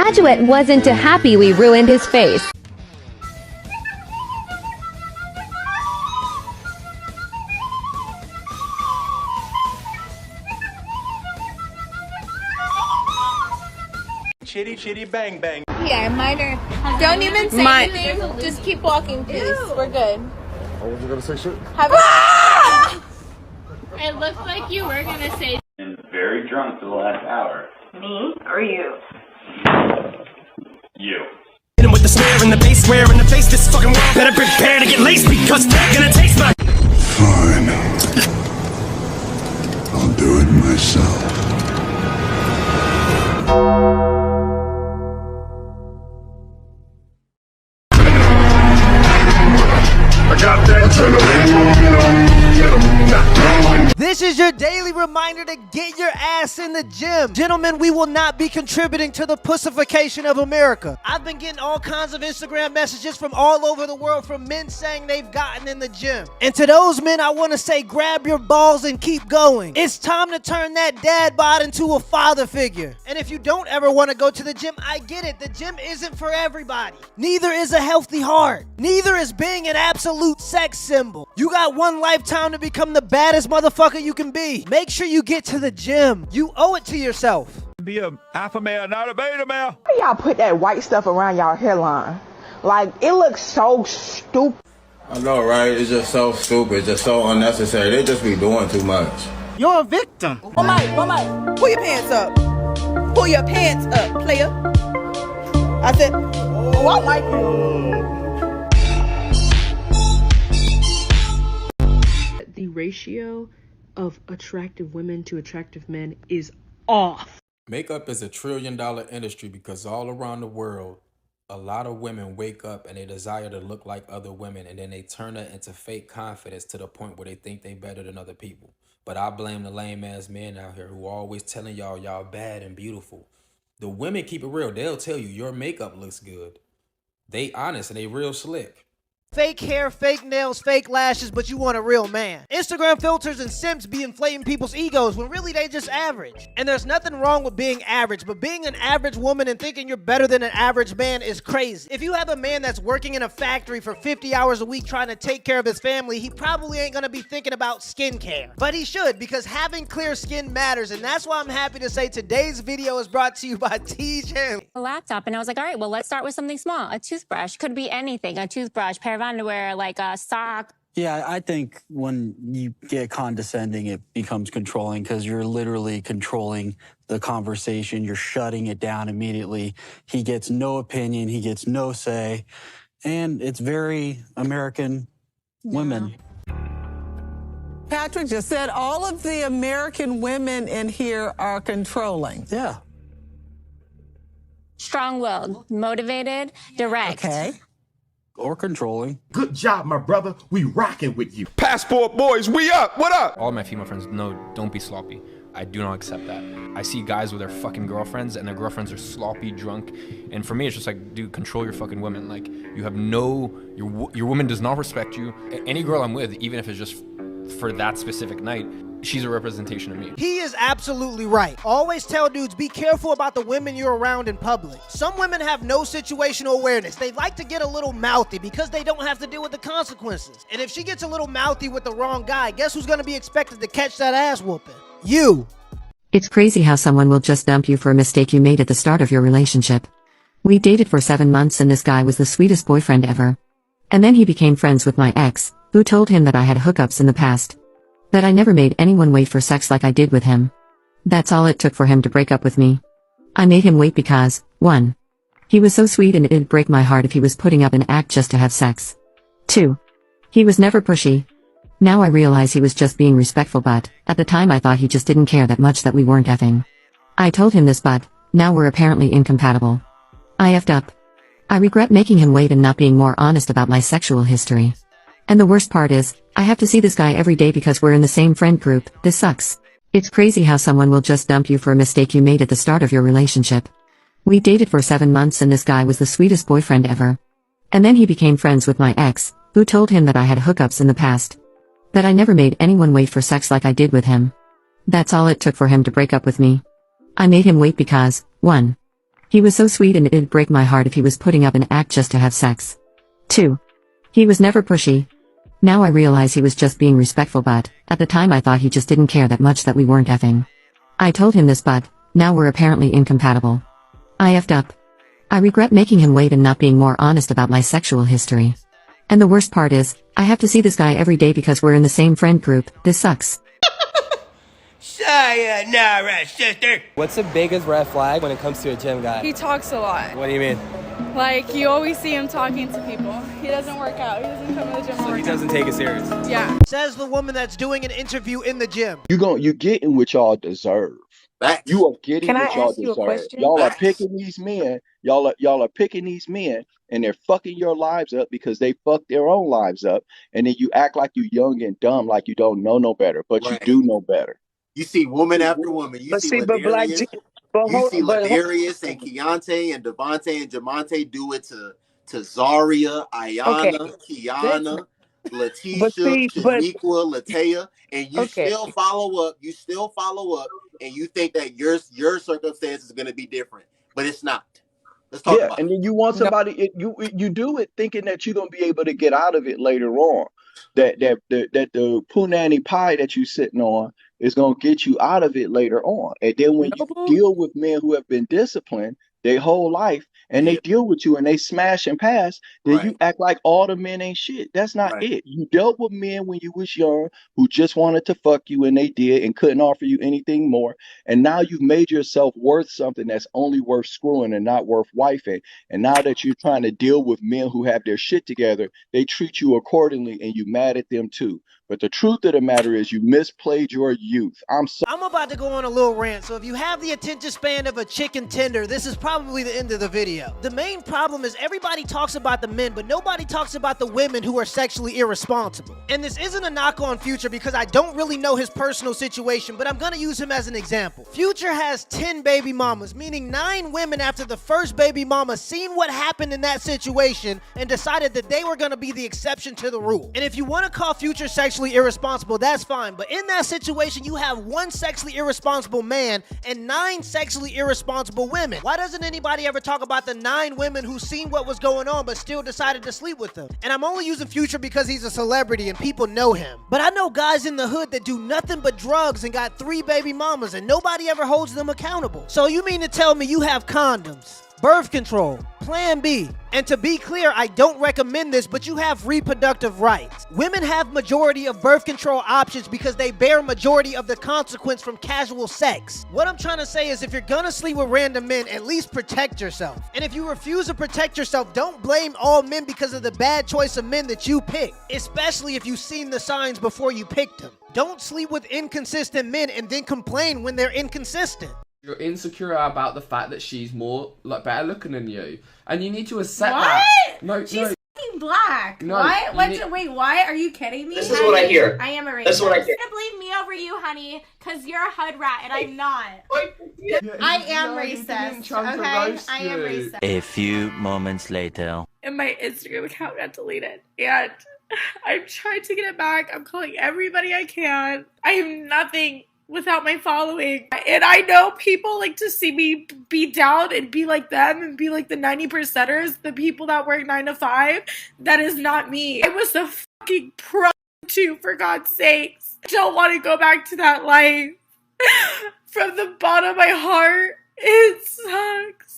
graduate wasn't too happy we ruined his face. Chitty chitty bang bang. Yeah, minor. Don't even say anything. Just keep walking, please. We're good. I wasn't gonna say shit. Have It looked like you were gonna say. Been very drunk for the last hour. Me or you? You. With the snare and the bass, square in the face, this fucking world better prepare to get laced because they're gonna taste my. Fine. I'll do it myself. This is your daily reminder to get your ass in the gym. Gentlemen, we will not be contributing to the pussification of America. I've been getting all kinds of Instagram messages from all over the world from men saying they've gotten in the gym. And to those men, I want to say grab your balls and keep going. It's time to turn that dad bod into a father figure. And if you don't ever want to go to the gym, I get it. The gym isn't for everybody. Neither is a healthy heart. Neither is being an absolute sex symbol. You got one lifetime to become the baddest motherfucker you can be. Make sure you get to the gym. You owe it to yourself. Be a alpha male, not a beta male. Why y'all put that white stuff around y'all hairline? Like, it looks so stupid. I know, right? It's just so stupid, just so unnecessary. They just be doing too much. You're a victim. One mic. Pull your pants up. Pull your pants up, player. I said, oh, I like it. The ratio of attractive women to attractive men is off. Makeup is $1 trillion industry because all around the world, a lot of women wake up and they desire to look like other women, and then they turn that into fake confidence to the point where they think they better than other people. But I blame the lame ass men out here who are always telling y'all bad and beautiful. The women keep it real. They'll tell you your makeup looks good. They honest and they real slick. Fake hair, fake nails, fake lashes, but you want a real man. Instagram filters and simps be inflating people's egos when really they just average. And there's nothing wrong with being average, but being an average woman and thinking you're better than an average man is crazy. If you have a man that's working in a factory for 50 hours a week trying to take care of his family, he probably ain't gonna be thinking about skincare. But he should, because having clear skin matters, and that's why I'm happy to say today's video is brought to you by TJ. A laptop, and I was like, all right, well, let's start with something small. A toothbrush. Could be anything. A toothbrush, pair of underwear, like a sock. Yeah, I think when you get condescending, it becomes controlling because you're literally controlling the conversation. You're shutting it down immediately. He gets no opinion. He gets no say. And it's very American women. Patrick just said all of the American women in here are controlling. Yeah. Strong-willed, motivated, direct. Okay. Or controlling. Good job, my brother. We rocking with you. Passport boys, we up. What up? All my female friends know, don't be sloppy. I do not accept that. I see guys with their fucking girlfriends and their girlfriends are sloppy, drunk. And for me, it's just like, dude, control your fucking women. Like, you have no, your woman does not respect you. Any girl I'm with, even if it's just for that specific night, she's a representation of me. He is absolutely right. Always tell dudes, be careful about the women you're around in public. Some women have no situational awareness. They like to get a little mouthy because they don't have to deal with the consequences. And if she gets a little mouthy with the wrong guy, guess who's gonna be expected to catch that ass whooping? You. It's crazy how someone will just dump you for a mistake you made at the start of your relationship. We dated for 7 months and this guy was the sweetest boyfriend ever. And then he became friends with my ex, who told him that I had hookups in the past. That I never made anyone wait for sex like I did with him. That's all it took for him to break up with me. I made him wait because, 1. He was so sweet and it'd break my heart if he was putting up an act just to have sex. 2. He was never pushy. Now I realize he was just being respectful, but at the time I thought he just didn't care that much that we weren't effing. I told him this, but now we're apparently incompatible. I effed up. I regret making him wait and not being more honest about my sexual history. And the worst part is, I have to see this guy every day because we're in the same friend group. This sucks. It's crazy how someone will just dump you for a mistake you made at the start of your relationship. We dated for 7 months and this guy was the sweetest boyfriend ever. And then he became friends with my ex, who told him that I had hookups in the past. That I never made anyone wait for sex like I did with him. That's all it took for him to break up with me. I made him wait because, 1. He was so sweet and it'd break my heart if he was putting up an act just to have sex. 2. He was never pushy. Now I realize he was just being respectful, but at the time I thought he just didn't care that much that we weren't effing. I told him this, but now we're apparently incompatible. I effed up. I regret making him wait and not being more honest about my sexual history. And the worst part is, I have to see this guy every day because we're in the same friend group. This sucks. Sayonara, sister. What's the biggest red flag when it comes to a gym guy? He talks a lot. What do you mean? Like, you always see him talking to people. He doesn't work out. He doesn't come to the gym. So he doesn't take it serious. Yeah. Says the woman that's doing an interview in the gym. You're getting what y'all deserve. You are getting what y'all deserve. Y'all are picking these men. Y'all are picking these men, and they're fucking your lives up because they fucked their own lives up. And then you act like you young and dumb, like you don't know no better, but you do know better. You see woman after woman. You see Ladarius and Keontae and Devontae and Jamonte do it to Zaria, Ayana, Kiana, Letitia, Shaniqua, Latea, and you still follow up. You still follow up, and you think that your circumstance is going to be different, but it's not. Let's talk about it. And then you want somebody. You do it thinking that you're going to be able to get out of it later on. That the punani pie that you're sitting on is going to get you out of it later on. And then when you deal with men who have been disciplined their whole life and they deal with you and they smash and pass, then you act like all the men ain't shit. That's not it. You dealt with men when you was young who just wanted to fuck you, and they did, and couldn't offer you anything more. And now you've made yourself worth something that's only worth screwing and not worth wifing. And now that you're trying to deal with men who have their shit together, they treat you accordingly and you mad at them too. But the truth of the matter is you misplayed your youth. I'm about to go on a little rant, so if you have the attention span of a chicken tender, this is probably the end of the video. The main problem is everybody talks about the men, but nobody talks about the women who are sexually irresponsible. And this isn't a knock on Future because I don't really know his personal situation, but I'm gonna use him as an example. Future has 10 baby mamas, meaning 9 women after the first baby mama seen what happened in that situation and decided that they were gonna be the exception to the rule. And if you want to call Future sexually irresponsible, that's fine, but in that situation you have 1 sexually irresponsible man and 9 sexually irresponsible women. Why doesn't anybody ever talk about the 9 women who seen what was going on but still decided to sleep with them? And I'm only using Future because he's a celebrity and people know him, but I know guys in the hood that do nothing but drugs and got 3 baby mamas and nobody ever holds them accountable. So you mean to tell me you have condoms, birth control, Plan B, and to be clear, I don't recommend this, but you have reproductive rights. Women have majority of birth control options because they bear majority of the consequence from casual sex. What I'm trying to say is if you're gonna sleep with random men, at least protect yourself. And if you refuse to protect yourself, don't blame all men because of the bad choice of men that you pick, especially if you've seen the signs before you picked them. Don't sleep with inconsistent men and then complain when they're inconsistent. You're insecure about the fact that she's more better looking than you, and you need to accept that. No, she's fucking black. No, what? Wait, what? Are you kidding me? This is what I hear. I am a racist. This is what I hear. You're gonna believe me over you, honey, because you're a HUD rat and I'm not. I am racist. Okay, I am racist. A few moments later. And my Instagram account got deleted, and I'm trying to get it back. I'm calling everybody I can. I am nothing without my following, and I know people like to see me be down and be like them and be like the 90%ers, the people that work 9 to 5. That is not me. I was a fucking pro too, for God's sakes. I don't want to go back to that life. From the bottom of my heart, it sucks.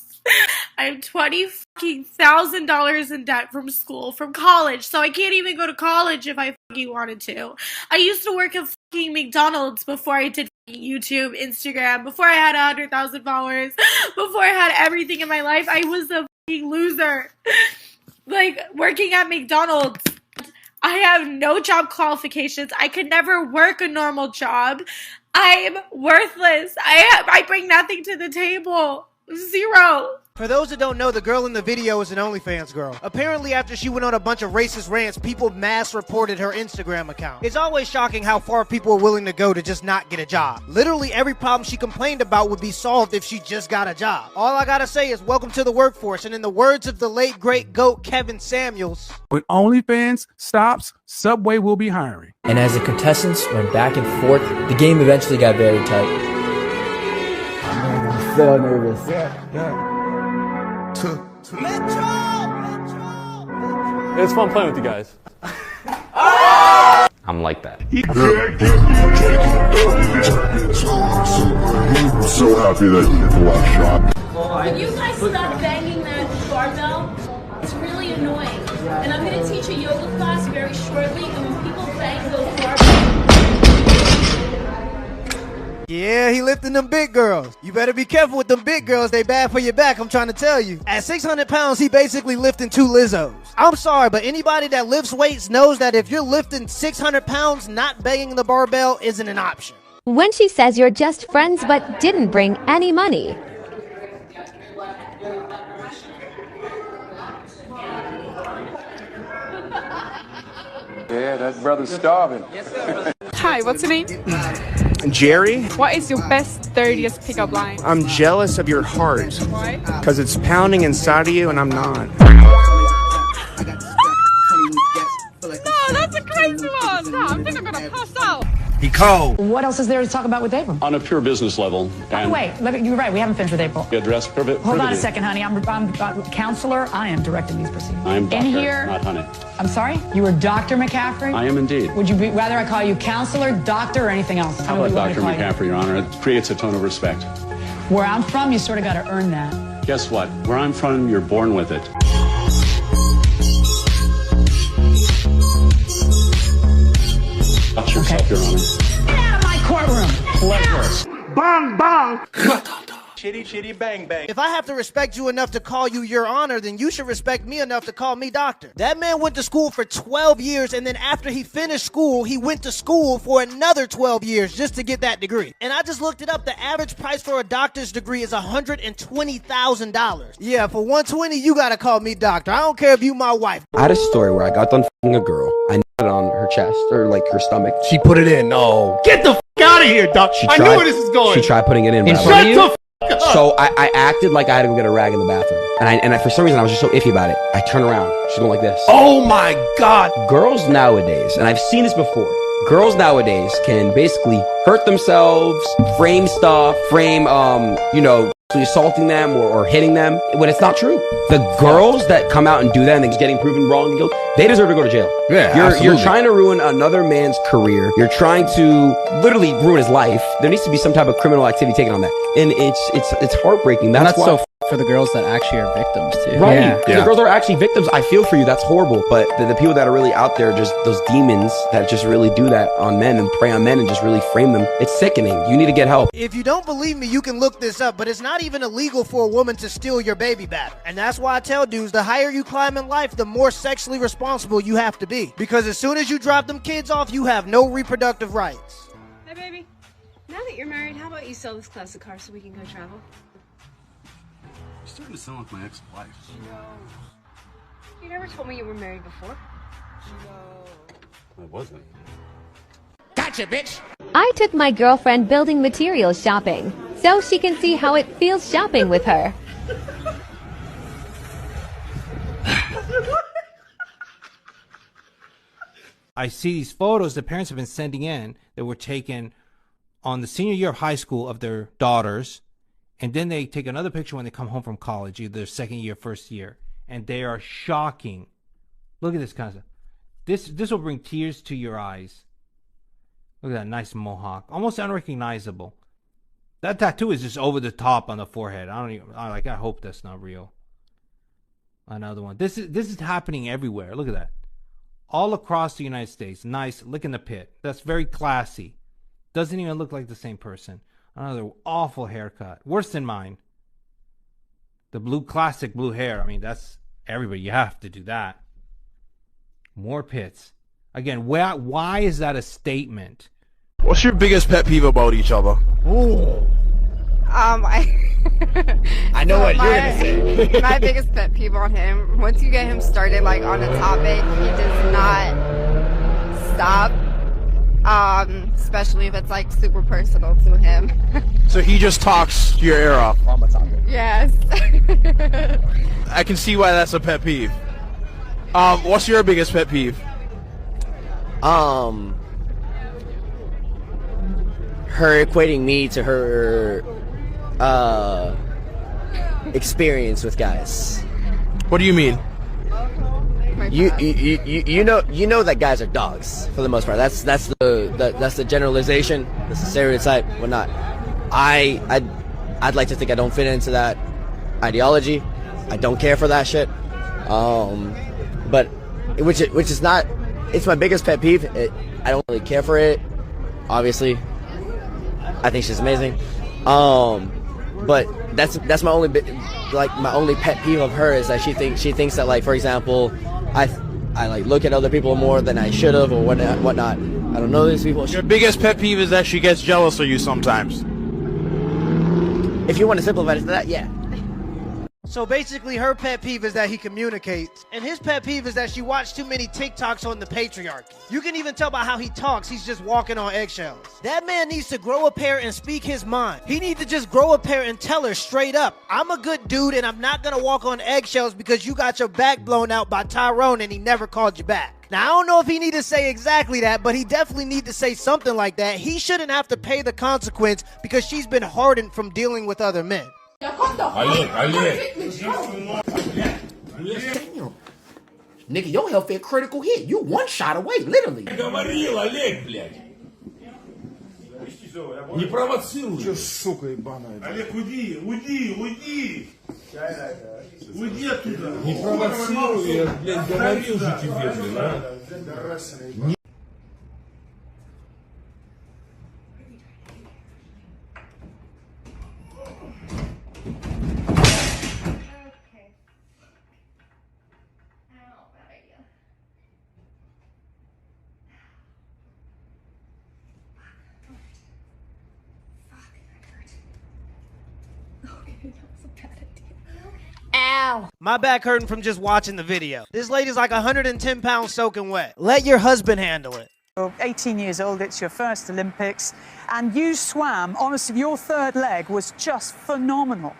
I'm $20,000 in debt from school, from college, so I can't even go to college if I fucking wanted to. I used to work at fucking McDonald's before I did YouTube, Instagram, before I had 100,000 followers, before I had everything in my life. I was a fucking loser. Like, working at McDonald's, I have no job qualifications. I could never work a normal job. I'm worthless. I bring nothing to the table. 0. For those that don't know, the girl in the video is an OnlyFans girl. Apparently, after she went on a bunch of racist rants, people mass reported her Instagram account. It's always shocking how far people are willing to go to just not get a job. Literally every problem she complained about would be solved if she just got a job. All I gotta say is welcome to the workforce, and in the words of the late great GOAT Kevin Samuels, when OnlyFans stops, Subway will be hiring. And as the contestants went back and forth, the game eventually got very tight. I'm so nervous. Yeah. It's fun playing with you guys. I'm like that. I'm so happy that you hit the last shot. Can you guys stop banging that barbell? It's really annoying. And I'm going to teach a yoga class very shortly, and when people bang those barbells... Yeah, he lifting them big girls. You better be careful with them big girls. They bad for your back, I'm trying to tell you. At 600 pounds, he basically lifting 2 Lizzos. I'm sorry, but anybody that lifts weights knows that if you're lifting 600 pounds, not banging the barbell isn't an option. When she says you're just friends but didn't bring any money. Yeah, that brother's starving. Hi, what's your name? Jerry, What is your best, dirtiest pickup line? I'm jealous of your heart. Why? Because it's pounding inside of you and I'm not. No, that's a crazy one. No, I think I'm gonna pass out. He called. What else is there to talk about with April? On a pure business level. By the way, you're right, we haven't finished with April. Address private. Hold on a second, honey. I'm counselor. I am directing these proceedings. I am doctor, In here, not honey. I'm sorry? You were Dr. McCaffrey? I am indeed. Would you rather I call you counselor, doctor, or anything else? How about Dr. McCaffrey, Your Honor? It creates a tone of respect. Where I'm from, you sort of got to earn that. Guess what? Where I'm from, you're born with it. Watch yourself, Your Honor. Get out of my courtroom! Bang, bang. Chitty chitty bang bang. If I have to respect you enough to call you your honor, then you should respect me enough to call me doctor. That man went to school for 12 years, and then after he finished school, he went to school for another 12 years just to get that degree. And I just looked it up. The average price for a doctor's degree is $120,000. Yeah, for $120, you gotta call me doctor. I don't care if you my wife. I had a story where I got done f***ing a girl. I nutted on her chest, or like her stomach. She put it in. No. Get the f*** out of here, doc. I knew where this is going. She tried putting it in. Shut the f*** up. So I acted like I had to go get a rag in the bathroom. And I for some reason, I was just so iffy about it. I turn around. She's going like this. Oh my God. Girls nowadays, and I've seen this before, girls nowadays can basically hurt themselves, frame stuff, assaulting them or hitting them when it's not true. The girls that come out and do that and then getting proven wrong and guilt, they deserve to go to jail. Yeah, you're trying to ruin another man's career. You're trying to literally ruin his life. There needs to be some type of criminal activity taken on that. And it's heartbreaking. That's why. So for the girls that actually are victims too. Right. Yeah. The girls are actually victims. I feel for you. That's horrible. But the people that are really out there, just those demons that just really do that on men and prey on men and just really frame them. It's sickening. You need to get help. If you don't believe me, you can look this up, but it's not even illegal for a woman to steal your baby batter. And that's why I tell dudes, the higher you climb in life, the more sexually responsible you have to be. Because as soon as you drop them kids off, you have no reproductive rights. Hey, baby. Now that you're married, how about you sell this classic car so we can go travel? You're starting to sound like my ex-wife. You never told me you were married before. I wasn't. Gotcha, bitch. I took my girlfriend building materials shopping, so she can see how it feels shopping with her. I see these photos the parents have been sending in that were taken on the senior year of high school of their daughters, and then they take another picture when they come home from college, either their second year, first year, and they are shocking. Look at this kind of stuff. This will bring tears to your eyes. Look at that nice mohawk, almost unrecognizable. That tattoo is just over the top on the forehead. I hope that's not real. Another one. This is happening everywhere. Look at that. All across the United States. Nice, lick in the pit. That's very classy. Doesn't even look like the same person. Another awful haircut. Worse than mine. The classic blue hair. I mean, that's everybody. You have to do that. More pits. Again, why is that a statement? What's your biggest pet peeve about each other? Ooh. I know what you're gonna say. My biggest pet peeve on him, once you get him started like on a topic, he does not stop. Especially if it's like super personal to him. So he just talks your ear off. Yes. I can see why that's a pet peeve. What's your biggest pet peeve? Her equating me to her experience with guys. What do you mean? You know that guys are dogs for the most part. That's the generalization. That's the stereotype. Whatnot. I'd like to think I don't fit into that ideology. I don't care for that shit. But which is not. It's my biggest pet peeve. I don't really care for it. Obviously, I think she's amazing. But that's my only my only pet peeve of her is that she thinks that, like, for example, I like look at other people more than I should have or whatnot. I don't know these people. Your biggest pet peeve is that she gets jealous of you sometimes. If you want to simplify it to that, yeah. So basically, her pet peeve is that he communicates, and his pet peeve is that she watched too many TikToks on the patriarchy. You can even tell by how he talks, he's just walking on eggshells. That man needs to grow a pair and speak his mind. He needs to just grow a pair and tell her straight up, I'm a good dude and I'm not gonna walk on eggshells because you got your back blown out by Tyrone and he never called you back. Now, I don't know if he need to say exactly that, but he definitely need to say something like that. He shouldn't have to pay the consequence because she's been hardened from dealing with other men. Damn. Nigga, your health fit critical hit. You one shot away, literally. Не провоцируй. Че, сука, ебаная. Олег, уйди. Уйди оттуда. Не провоцируй, я, блядь, говорил же тебе, блин, а. Ow. My back hurting from just watching the video. This lady's like 110 pounds soaking wet. Let your husband handle it. You're 18 years old, it's your first Olympics, and you swam. Honestly, your third leg was just phenomenal.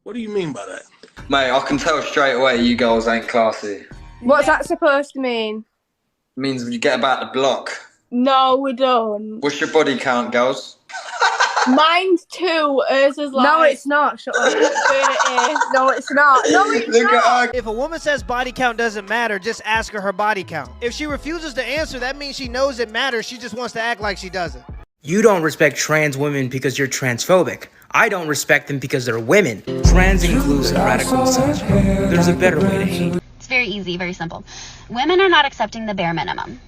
What do you mean by that? Mate, I can tell straight away you girls ain't classy. What's that supposed to mean? It means you get about the block. No, we don't. What's your body count, girls? Mine's 2. Hers is like... No, it's not. Shut up. No, it's not. No, it's not. If a woman says body count doesn't matter, just ask her body count. If she refuses to answer, that means she knows it matters. She just wants to act like she doesn't. You don't respect trans women because you're transphobic. I don't respect them because they're women. Trans inclusive radical misogyny. There's a better way to hate. It's very easy, very simple. Women are not accepting the bare minimum.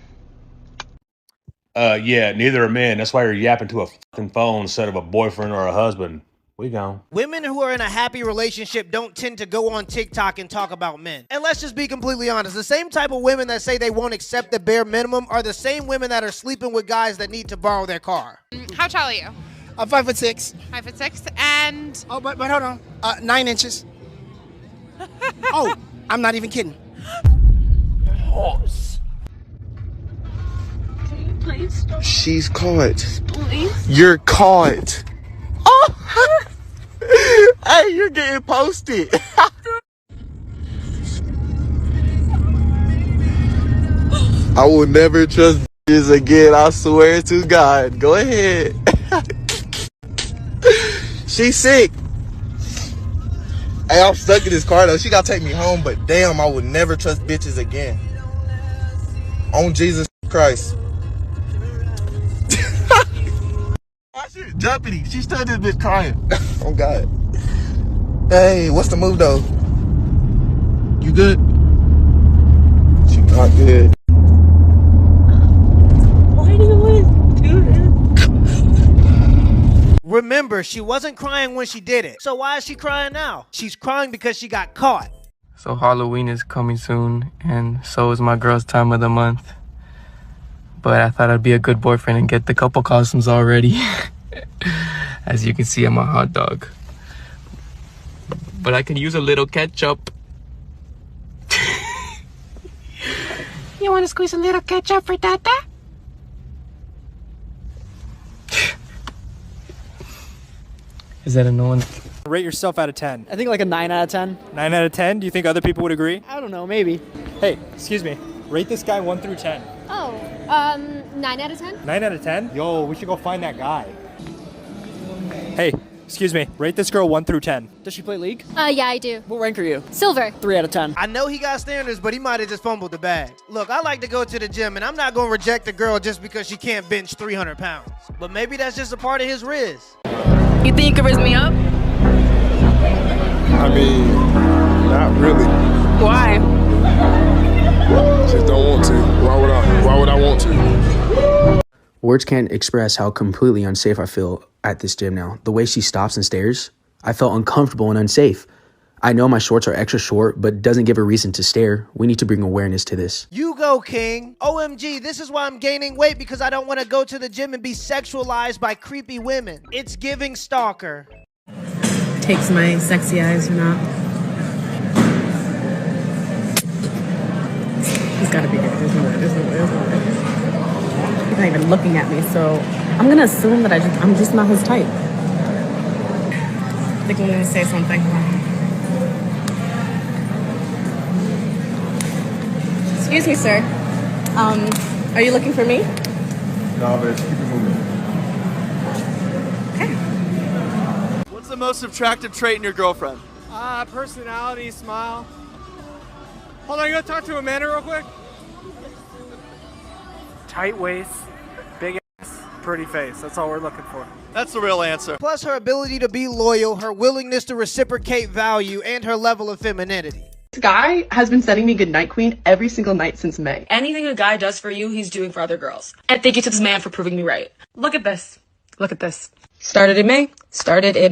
Yeah, neither are men. That's why you're yapping to a fucking phone instead of a boyfriend or a husband. We gone. Women who are in a happy relationship don't tend to go on TikTok and talk about men. And let's just be completely honest. The same type of women that say they won't accept the bare minimum are the same women that are sleeping with guys that need to borrow their car. How tall are you? I'm 5'6". 5'6", and... Oh, but hold on. 9 inches. Oh, I'm not even kidding. Horse. Please stop. She's caught. Please. You're caught. Oh! Hey, you're getting posted. I will never trust bitches again. I swear to God. Go ahead. She's sick. Hey, I'm stuck in this car though. She gotta take me home, but damn, I would never trust bitches again. On Jesus Christ. Jumpity. She stood this bitch crying. Oh God. Hey, what's the move though? You good? She not good. Why do you always do this? Remember, she wasn't crying when she did it. So why is she crying now? She's crying because she got caught. So Halloween is coming soon, and so is my girl's time of the month. But I thought I'd be a good boyfriend and get the couple costumes already. As you can see, I'm a hot dog. But I can use a little ketchup. You want to squeeze a little ketchup for Tata? Is that a no one? Rate yourself out of 10. I think like a 9 out of 10. 9 out of 10? Do you think other people would agree? I don't know, maybe. Hey, excuse me. Rate this guy 1 through 10. Oh, 9 out of 10? 9 out of 10? Yo, we should go find that guy. Hey, Excuse me. Rate this girl 1 through 10. Does she play League? Yeah, I do. What rank are you? Silver. 3 out of 10. I know he got standards, but he might have just fumbled the bag. Look, I like to go to the gym, and I'm not going to reject a girl just because she can't bench 300 pounds. But maybe that's just a part of his riz. You think you can raise me up? I mean, not really. Why? Just don't want to. Why would I want to? Words can't express how completely unsafe I feel at this gym now. The way she stops and stares, I felt uncomfortable and unsafe. I know my shorts are extra short, but doesn't give a reason to stare. We need to bring awareness to this. You go, King. OMG, this is why I'm gaining weight, because I don't want to go to the gym and be sexualized by creepy women. It's giving stalker. Takes my sexy eyes or not. He's gotta be there. There's no way. He's not even looking at me, so I'm gonna assume that I'm just not his type. I think I'm gonna say something. Excuse me, sir. Are you looking for me? No, but keep it moving. What's the most attractive trait in your girlfriend? Personality, smile. Hold on, you gonna talk to Amanda real quick? Tight waist, big ass, pretty face. That's all we're looking for. That's the real answer. Plus her ability to be loyal, her willingness to reciprocate value, and her level of femininity. This guy has been sending me Goodnight Queen every single night since May. Anything a guy does for you, he's doing for other girls. And thank you to this man for proving me right. Look at this. Look at this. Started in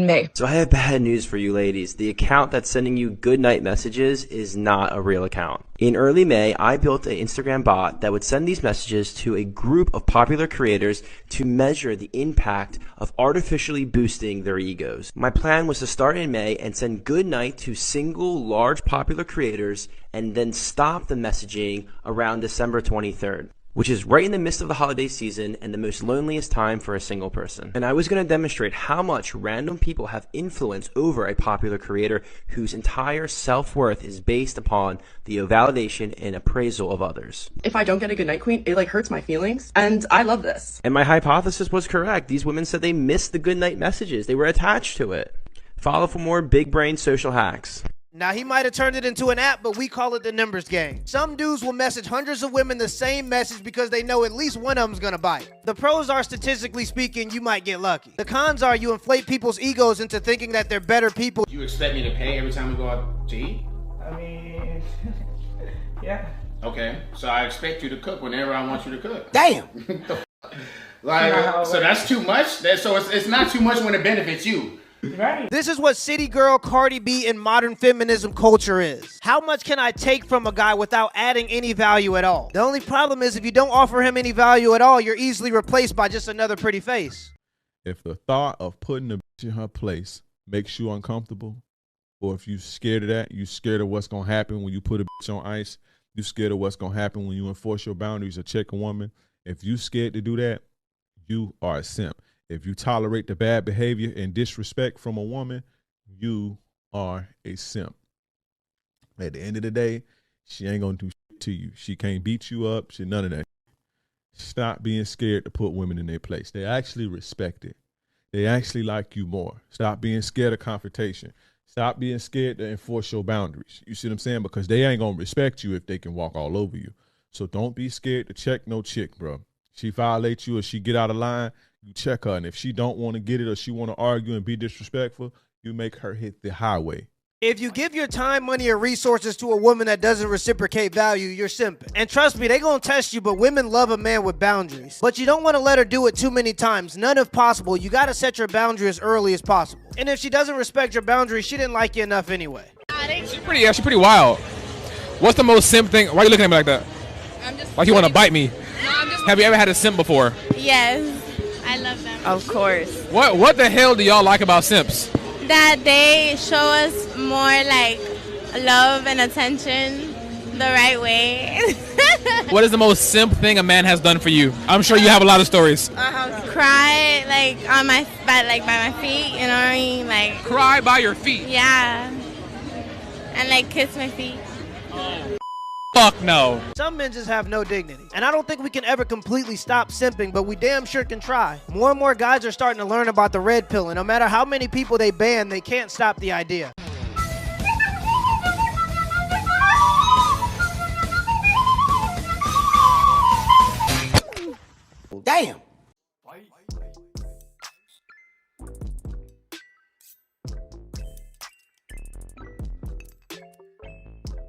May. So I have bad news for you ladies. The account that's sending you goodnight messages is not a real account. In early May, I built an Instagram bot that would send these messages to a group of popular creators to measure the impact of artificially boosting their egos. My plan was to start in May and send goodnight to single large popular creators and then stop the messaging around December 23rd. Which is right in the midst of the holiday season and the most loneliest time for a single person. And I was going to demonstrate how much random people have influence over a popular creator whose entire self-worth is based upon the validation and appraisal of others. If I don't get a Goodnight Queen, it hurts my feelings. And I love this. And my hypothesis was correct. These women said they missed the goodnight messages. They were attached to it. Follow for more big brain social hacks. Now, he might have turned it into an app, but we call it the numbers game. Some dudes will message hundreds of women the same message because they know at least one of them's gonna bite. The pros are, statistically speaking, you might get lucky. The cons are you inflate people's egos into thinking that they're better people. You expect me to pay every time we go out to eat? I mean, yeah. Okay, so I expect you to cook whenever I want you to cook. Damn! So that's too much? So it's not too much when it benefits you. Right. This is what city girl Cardi B and modern feminism culture is. How much can I take from a guy without adding any value at all? The only problem is if you don't offer him any value at all, you're easily replaced by just another pretty face. If the thought of putting a bitch in her place makes you uncomfortable, or if you scared of that, you scared of what's gonna happen when you put a bitch on ice, you scared of what's gonna happen when you enforce your boundaries or check a woman. If you scared to do that, you are a simp. If you tolerate the bad behavior and disrespect from a woman, you are a simp. At the end of the day, she ain't gonna do shit to you. She can't beat you up. She none of that. Stop being scared to put women in their place. They actually respect it. They actually like you more. Stop being scared of confrontation. Stop being scared to enforce your boundaries. You see what I'm saying? Because they ain't gonna respect you if they can walk all over you. So don't be scared to check no chick, bro. She violates you or she get out of line, you check her, and if she don't want to get it or she want to argue and be disrespectful, you make her hit the highway. If you give your time, money, or resources to a woman that doesn't reciprocate value, you're simping. And trust me, they gonna test you, but women love a man with boundaries. But you don't want to let her do it too many times. None if possible. You gotta set your boundary as early as possible. And if she doesn't respect your boundaries, she didn't like you enough anyway. She's pretty wild. What's the most simp thing? Why are you looking at me like that? Like you want to bite me? No, I'm just. Have you ever had a simp before? Yes, I love them. Of course. What the hell do y'all like about simps? That they show us more like love and attention the right way. What is the most simp thing a man has done for you? I'm sure you have a lot of stories. Cry like by my feet, you know what I mean? Like cry by your feet. Yeah. And like kiss my feet. fuck no. Some men just have no dignity. And I don't think we can ever completely stop simping, but we damn sure can try. More and more guys are starting to learn about the red pill, and no matter how many people they ban, they can't stop the idea. Damn.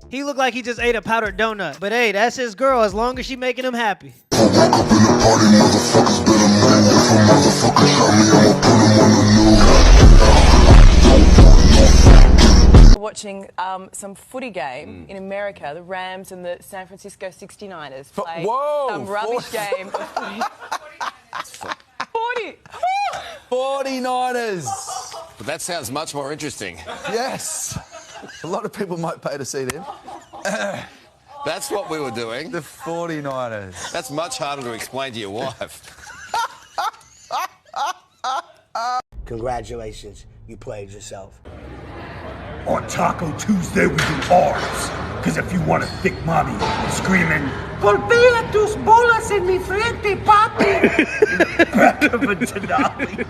He looked like he just ate a powdered donut. But hey, that's his girl as long as she making him happy. Watching some footy game in America, the Rams and the San Francisco 69ers play some rubbish game of footy. 49ers. But that sounds much more interesting. Yes. A lot of people might pay to see them. That's what we were doing. The 49ers. That's much harder to explain to your wife. Congratulations, you played yourself. On Taco Tuesday, we do ours. Because if you want a thick mommy screaming, Golpea tus bolas en mi frente, papi. back of a Denali,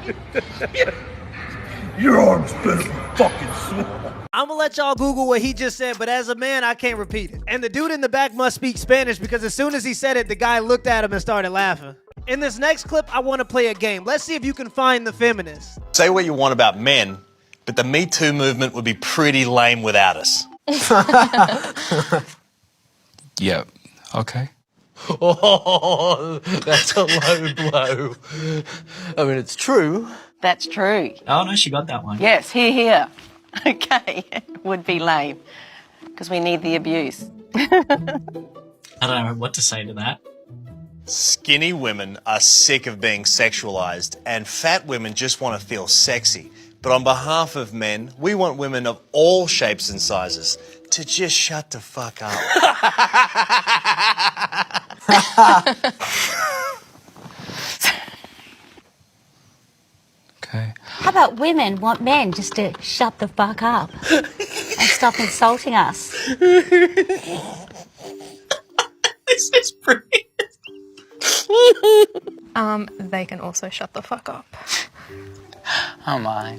your arms better be fucking swole. I'm gonna let y'all Google what he just said, but as a man, I can't repeat it. And the dude in the back must speak Spanish because as soon as he said it, the guy looked at him and started laughing. In this next clip, I want to play a game. Let's see if you can find the feminists. Say what you want about men, but the Me Too movement would be pretty lame without us. Yep. Okay. Oh, that's a low blow. I mean, it's true. That's true. Oh, no, she got that one. Yes, here. Okay, would be lame because we need the abuse. I don't know what to say to that. Skinny women are sick of being sexualized, and fat women just want to feel sexy. But on behalf of men, we want women of all shapes and sizes to just shut the fuck up. Okay. How about women want men just to shut the fuck up and stop insulting us? This is brilliant. They can also shut the fuck up. Oh my.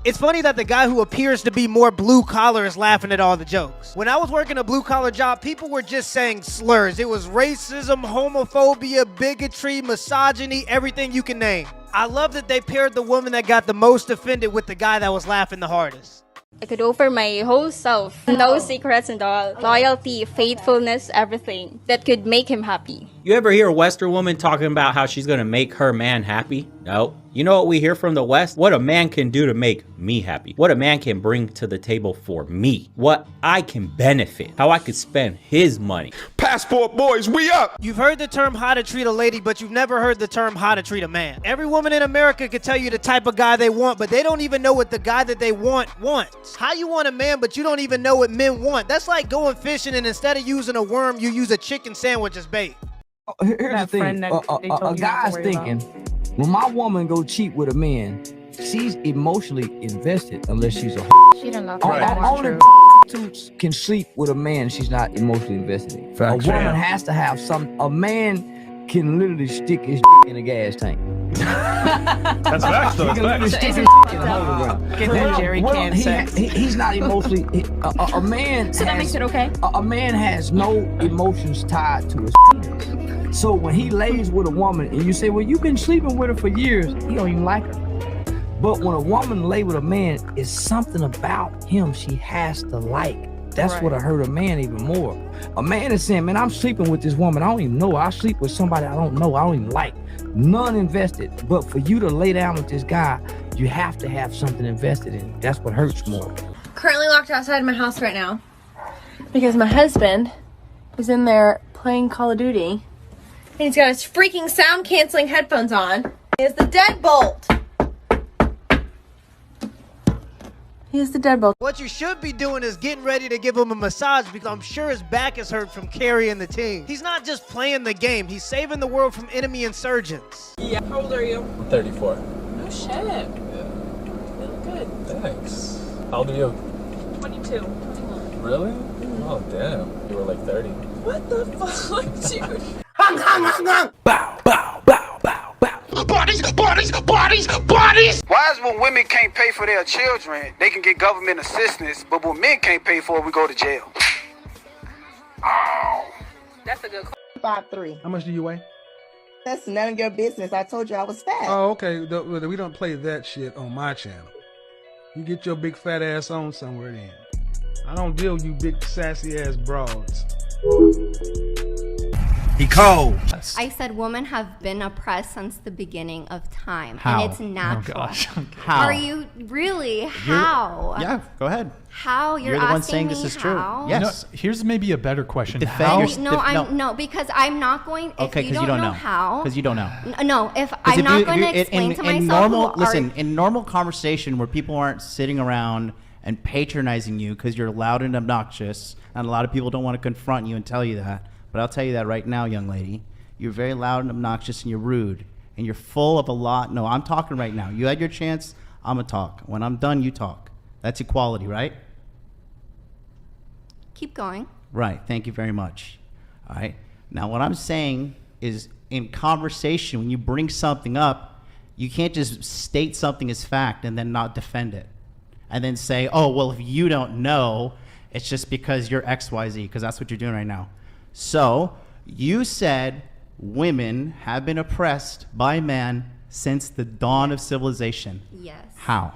It's funny that the guy who appears to be more blue collar is laughing at all the jokes. When I was working a blue collar job, people were just saying slurs. It was racism, homophobia, bigotry, misogyny, everything you can name. I love that they paired the woman that got the most offended with the guy that was laughing the hardest. I could offer my whole self, no secrets and all, loyalty, faithfulness, everything that could make him happy. You ever hear a Western woman talking about how she's gonna make her man happy? No. You know what we hear from the West? What a man can do to make me happy. What a man can bring to the table for me. What I can benefit. How I could spend his money. Passport boys, we up! You've heard the term how to treat a lady, but you've never heard the term how to treat a man. Every woman in America can tell you the type of guy they want, but they don't even know what the guy that they want wants. How you want a man, but you don't even know what men want? That's like going fishing and instead of using a worm, you use a chicken sandwich as bait. Here's the thing, a guy's thinking, when my woman go cheat with a man, she's emotionally invested unless she's a She don't love Only can sleep with a man she's not emotionally invested in. Facts. A woman has to have a man can literally stick his in a gas tank. That's facts, though. He can literally stick his in a hole in the Get that jerry can sex. He's not emotionally, a man So that makes it okay? A man has no emotions tied to his. So when he lays with a woman and you say, well, you've been sleeping with her for years, he don't even like her. But when a woman lay with a man, it's something about him she has to like. That's Right. what'll hurt a man even more. A man is saying, man, I'm sleeping with this woman. I don't even know her. I sleep with somebody I don't know. I don't even like. None invested. But for you to lay down with this guy, you have to have something invested in. That's what hurts more. Currently locked outside my house right now because my husband is in there playing Call of Duty and he's got his freaking sound canceling headphones on. He has the deadbolt. He has the deadbolt. What you should be doing is getting ready to give him a massage because I'm sure his back is hurt from carrying the team. He's not just playing the game, he's saving the world from enemy insurgents. Yeah. How old are you? I'm 34. Oh shit. You look good. Thanks. How old are you? 22. Really? Oh, damn. You were like 30. What the fuck, dude? Hung, hung, hung, hung. Bodies! Why is when women can't pay for their children, they can get government assistance, but when men can't pay for it, we go to jail? That's a good 5'3". How much do you weigh? That's none of your business. I told you I was fat. Oh, okay. We don't play that shit on my channel. You get your big fat ass on somewhere then. I don't deal with you big sassy ass broads. He cold. I said women have been oppressed since the beginning of time. How? And it's natural. Oh gosh. How? Are you really? How? Yeah, go ahead. How? You're the one asking saying me this is how? true. Yes. No, here's maybe a better question. No, because I'm not going. Okay, if you don't know how. Because you don't know. No, if I'm not going to explain to myself. In normal conversation where people aren't sitting around and patronizing you because you're loud and obnoxious, and a lot of people don't want to confront you and tell you that. But I'll tell you that right now, young lady. You're very loud and obnoxious, and you're rude, and you're full of a lot. No, I'm talking right now. You had your chance. I'm going to talk. When I'm done, you talk. That's equality, right? Keep going. Right. Thank you very much. All right. Now, what I'm saying is in conversation, when you bring something up, you can't just state something as fact and then not defend it. And then say, oh, well, if you don't know, it's just because you're X, Y, Z, because that's what you're doing right now. So you said women have been oppressed by man since the dawn of civilization. Yes. How?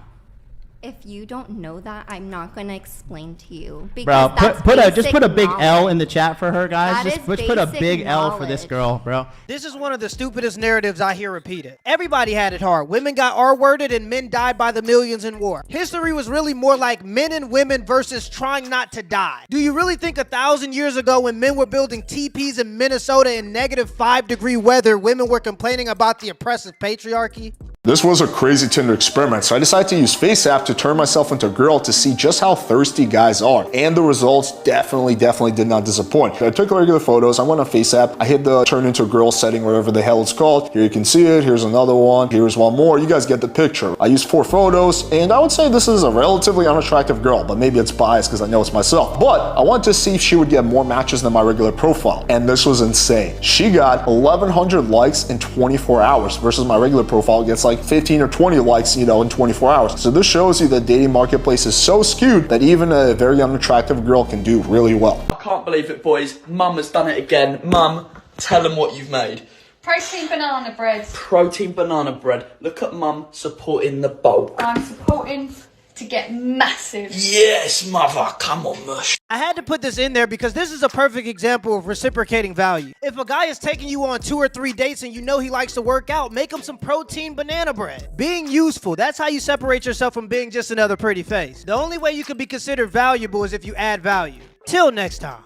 If you don't know that, I'm not going to explain to you. Bro, Because just put a big L in the chat for her, guys. Just put a big L for this girl, bro. This is one of the stupidest narratives I hear repeated. Everybody had it hard. Women got R-worded and men died by the millions in war. History was really more like men and women versus trying not to die. Do you really think 1,000 years ago when men were building teepees in Minnesota in -5-degree weather, women were complaining about the oppressive patriarchy? This was a crazy Tinder experiment, so I decided to use FaceApp to turn myself into a girl to see just how thirsty guys are. And the results definitely did not disappoint. I took regular photos, I went on FaceApp, I hit the turn into a girl setting, whatever the hell it's called. Here you can see it, here's another one, here's one more, you guys get the picture. I used 4 photos, and I would say this is a relatively unattractive girl, but maybe it's biased because I know it's myself. But I wanted to see if she would get more matches than my regular profile, and this was insane. She got 1,100 likes in 24 hours versus my regular profile gets like 15 or 20 likes, in 24 hours. So this shows you that dating marketplace is so skewed that even a very unattractive girl can do really well. I can't believe it, boys. Mum has done it again. Mum, tell them what you've made. Protein banana bread. Protein banana bread. Look at Mum supporting the bulk. I'm supporting to get massive. Yes, mother. Come on, mush. I had to put this in there because this is a perfect example of reciprocating value. If a guy is taking you on 2 or 3 dates and you know he likes to work out, make him some protein banana bread. Being useful, that's how you separate yourself from being just another pretty face. The only way you can be considered valuable is if you add value. Till next time.